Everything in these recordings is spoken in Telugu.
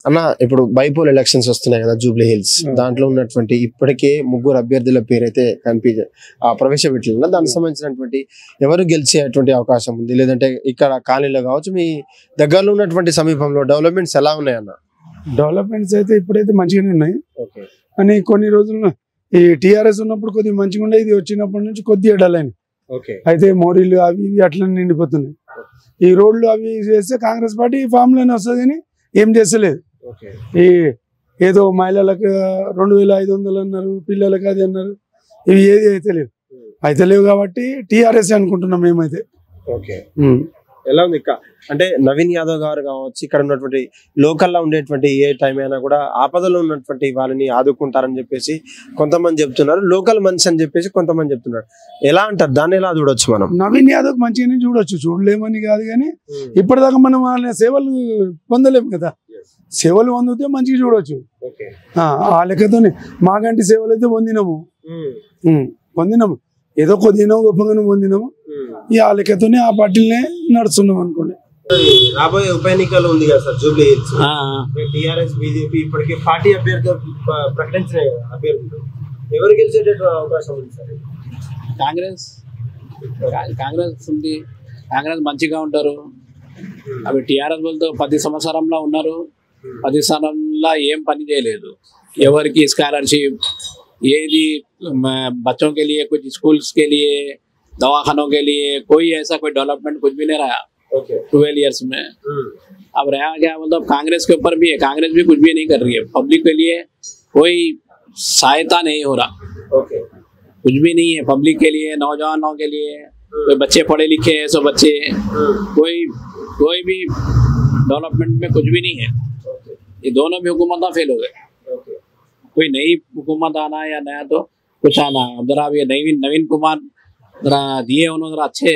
అన్న ఇప్పుడు బైపోల్ ఎలక్షన్స్ వస్తున్నాయి కదా జూబ్లీ హిల్స్, దాంట్లో ఉన్నటువంటి ఇప్పటికే 3 అభ్యర్థుల పేరైతే ప్రవేశపెట్టలేదు. దానికి సంబంధించినటువంటి ఎవరు గెలిచేటువంటి అవకాశం ఉంది, లేదంటే ఇక్కడ కాలనీలో కావచ్చు మీ దగ్గరలో ఉన్నటువంటి సమీపంలో డెవలప్మెంట్స్ ఎలా ఉన్నాయన్న? డెవలప్మెంట్స్ అయితే ఇప్పుడైతే మంచిగానే ఉన్నాయి, కానీ కొన్ని రోజులు ఈ టీఆర్ఎస్ ఉన్నప్పుడు కొద్దిగా మంచిగా ఉండే, ఇది వచ్చినప్పటి నుంచి కొద్దిగా డల్ అయింది. అయితే మోరీలు అవి ఇవి అట్లా నిండిపోతున్నాయి. ఈ రోడ్లు అవి చేస్తే కాంగ్రెస్ పార్టీ ఫామ్ లోనే వస్తుంది కానీ ఏం చేస్తలేదు. ఈ ఏదో మహిళలకు 2500 అన్నారు, పిల్లలకు అది అన్నారు, ఇవి ఏది అయితే లేవు కాబట్టి టీఆర్ఎస్ అనుకుంటున్నాం మేమైతే. ఎలా ఉంది అంటే నవీన్ యాదవ్ గారు కావచ్చు, ఇక్కడ ఉన్నటువంటి లోకల్లో ఉండేటువంటి ఏ టైం అయినా కూడా ఆపదలో ఉన్నటువంటి వాళ్ళని ఆదుకుంటారని చెప్పేసి కొంతమంది చెప్తున్నారు, లోకల్ మనిషి అని చెప్పేసి కొంతమంది చెప్తున్నారు. ఎలా అంటారు, దాన్ని ఎలా చూడొచ్చు మనం? నవీన్ యాదవ్ మంచిగానే చూడొచ్చు, చూడలేమని కాదు, కానీ ఇప్పటిదాకా మనం వాళ్ళ సేవలు పొందలేము కదా. సేవలు పొందితే మంచిగా చూడొచ్చు. ఆ లెక్కతోనే మాగంటి సేవలు అయితే పొందినాము, ఏదో కొద్దిగా గొప్పగానే పొందినాము. ఈ ఆ లెక్కతోనే ఆ పార్టీలనే నడుస్తున్నాం అనుకోండి. రాబోయే ఉప ఎన్నికలు ఉంది కదా sir Jubilee hills, TRS BJP ఇప్పటికే పార్టీ అభ్యర్థులు ప్రకటించినాయి కదా అభ్యర్థులు, ఎవరు గెలిచేటటువంటి అవకాశం ఉంది సార్? కాంగ్రెస్ ఉంది, కాంగ్రెస్ మంచిగా ఉంటారు. అవి టీఆర్ఎస్ వాళ్ళతో 10 సంవత్సరంలో ఉన్నారు, 10 సంవత్సరంలో ఏం పని చేయలేదు. ఎవరికి स्कॉलरशिप ఏది बच्चों के लिए, कुछ स्कूल्स के लिए, दवाखानों के लिए कोई ऐसा कोई डेवलपमेंट कुछ भी नहीं रहा 12 इयर्स में। अब रहा क्या, मतलब कांग्रेस के ऊपर भी है, कांग्रेस भी कुछ भी नहीं कर रही है। पब्लिक के लिए कोई सहायता नहीं हो रहा, कुछ भी नहीं है पब्लिक के लिए, नौजवानों के लिए। कोई बच्चे पढ़े लिखे हैं, सो बच्चे कोई भी डेवलपमेंट में कुछ भी नहीं है। ये दोनों भी हुकूमत फेल हो गए। कोई नई हुकूमत आना या नया तो कुछ आना। जरा ये नवीन कुमार जरा दिए, उन्होंने जरा अच्छे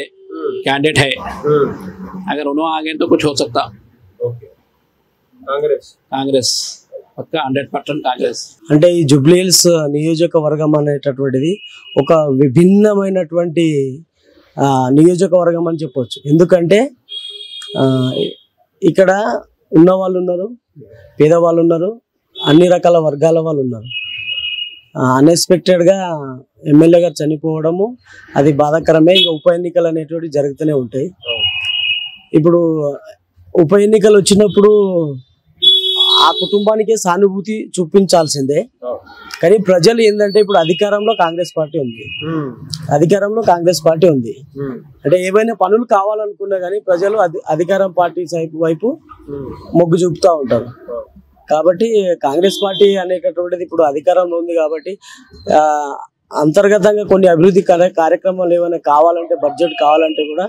कैंडिडेट है, अगर उन्होंने आ गए तो कुछ हो सकता। कांग्रेस పక్కా 100% కాంగ్రెస్. అంటే ఈ జూబ్లీ హిల్స్ నియోజకవర్గం అనేటటువంటిది ఒక విభిన్నమైనటువంటి నియోజకవర్గం అని చెప్పవచ్చు. ఎందుకంటే ఇక్కడ ఉన్న వాళ్ళు ఉన్నారు, పేదవాళ్ళు ఉన్నారు, అన్ని రకాల వర్గాల వాళ్ళు ఉన్నారు. అన్ఎక్స్పెక్టెడ్గా ఎమ్మెల్యే గారు చనిపోవడము అది బాధాకరమే. ఇక ఉప ఎన్నికలు అనేటువంటి జరుగుతూనే ఉంటాయి. ఇప్పుడు ఉప ఎన్నికలు వచ్చినప్పుడు ఆ కుటుంబానికే సానుభూతి చూపించాల్సిందే. కానీ ప్రజలు ఏంటంటే ఇప్పుడు అధికారంలో కాంగ్రెస్ పార్టీ ఉంది, అంటే ఏవైనా పనులు కావాలనుకున్నా కానీ ప్రజలు అధికారం పార్టీ వైపు మొగ్గు చూపుతూ ఉంటారు. కాబట్టి కాంగ్రెస్ పార్టీ అనేటటువంటిది ఇప్పుడు అధికారంలో ఉంది కాబట్టి అంతర్గతంగా కొన్ని అభివృద్ధి కార్యక్రమాలు ఏమైనా కావాలంటే, బడ్జెట్ కావాలంటే కూడా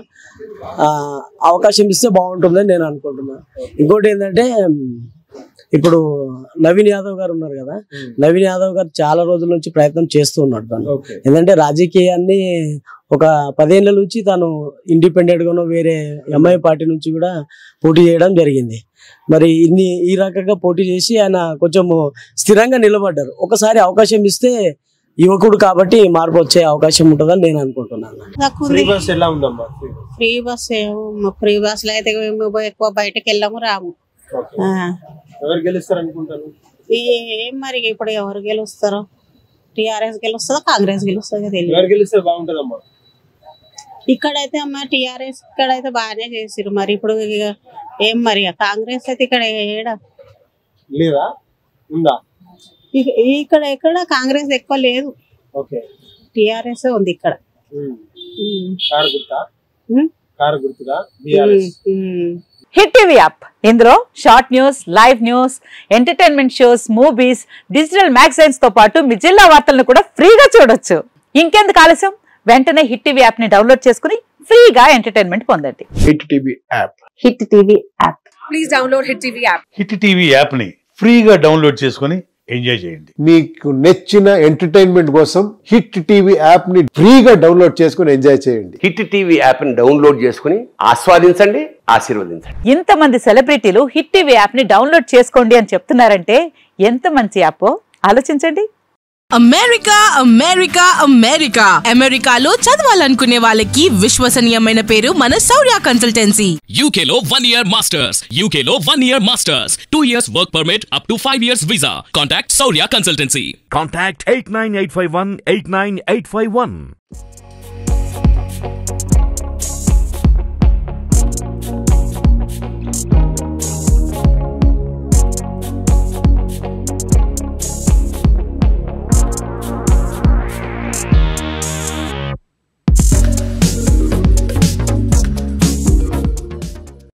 అవకాశం ఇస్తే బాగుంటుందని నేను అనుకుంటున్నాను. ఇంకోటి ఏంటంటే ఇప్పుడు నవీన్ యాదవ్ గారు ఉన్నారు కదా, నవీన్ యాదవ్ గారు చాలా రోజుల నుంచి ప్రయత్నం చేస్తూ ఉన్నాడు. తను ఏంటంటే రాజకీయాన్ని ఒక 10 ఏళ్ల నుంచి తను ఇండిపెండెంట్ గానో వేరే ఎంఐ పార్టీ నుంచి కూడా పోటీ చేయడం జరిగింది. మరి ఈ రకంగా పోటీ చేసి ఆయన కొంచెం స్థిరంగా నిలబడ్డారు. ఒకసారి అవకాశం ఇస్తే యువకుడు కాబట్టి మార్పు వచ్చే అవకాశం ఉంటుందని నేను అనుకుంటున్నాను. ఫ్రీ బస్ లో అయితే ఎక్కువ బయటకు వెళ్ళాము, రాము. ఏం మరి ఇప్పుడు ఎవరు గెలుస్తారో, టీఆర్ఎస్ గెలుస్తుందో కాంగ్రెస్ గెలుస్తుందో తెలియదు. ఇక్కడైతే అమ్మ టీఆర్ఎస్ ఇక్కడైతే బాగానే చేసిరు. మరి ఇప్పుడు ఏం మరి కాంగ్రెస్ అయితే ఇక్కడ ఏడా ఇక్కడ ఎక్కడ కాంగ్రెస్ ఎక్కువ లేదు, టీఆర్ఎస్ ఉంది ఇక్కడ. హిట్ టీవీ యాప్, ఇందులో short news, live news, entertainment shows, movies, digital magazines తో పాటు మీ జిల్లా వార్తలను కూడా ఫ్రీగా చూడొచ్చు. ఇంకెందుకు ఆలస్యం, వెంటనే హిట్ టీవీ యాప్ ని డౌన్లోడ్ చేసుకుని ఫ్రీగా ఎంటర్టైన్మెంట్ పొందండి. Hit TV app, hit TV app, please download hit TV app. Hit TV app ని ఫ్రీగా డౌన్లోడ్ చేసుకుని ఎంజాయ్ చేయండి. మీకు నచ్చిన ఎంటర్టైన్మెంట్ కోసం హిట్ టీవీ యాప్ ని ఫ్రీగా డౌన్లోడ్ చేసుకుని ఎంజాయ్ చేయండి. హిట్ టీవీ యాప్ ని డౌన్లోడ్ చేసుకుని ఆస్వాదించండి, ఆశీర్వదించండి. ఇంతమంది సెలబ్రిటీలు హిట్ టీవీ యాప్ ని డౌన్లోడ్ చేసుకోండి అని చెప్తున్నారంటే ఎంత మంచి యాప్ ఆలోచించండి. అమెరికా అమెరికా అమెరికా అమెరికాలో చదవాలనుకునే వాళ్ళకి విశ్వసనీయమైన పేరు మన శౌర్య కన్సల్టెన్సీ. UK లో 1 year masters, UK లో 1 year masters, 2 years work permit up to 5 years visa. Contact Saurya Consultancy. Contact 89851 89851.